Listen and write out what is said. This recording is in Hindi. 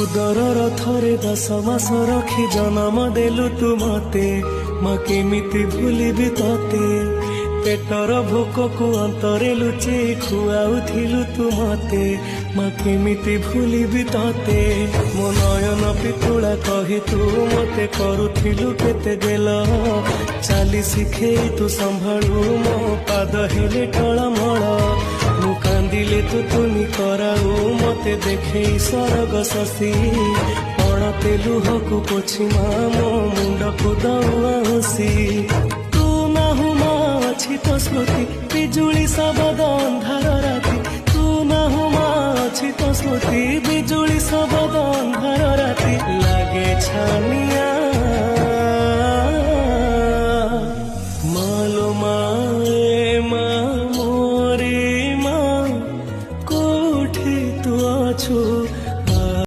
उदरर थरे 10 मास रखी जन्म देलु तू मते माँ केमिति भूलिबि तते पेटर भोक को अंतरे लुचे खुआउथिलु तू मते माँ केमिति भूलिबि तते मो नयन पितुला कही तू मते करुथिलु केते गेल चाली शिखे तू संभाळु मो पाद हेले टळमळ मु कांदिले तू तुनी कराऊ मते देखे स्वर्ग शशि पड़ते लुहकु पोछि मो मुंड को दौआ हसी तू नाहु मा अछि तो स्मृति बिजुली सबद अंधार राति तू नाहु मा अछि तो स्मृति बिजुली सबद अंधार राति लागे छानिया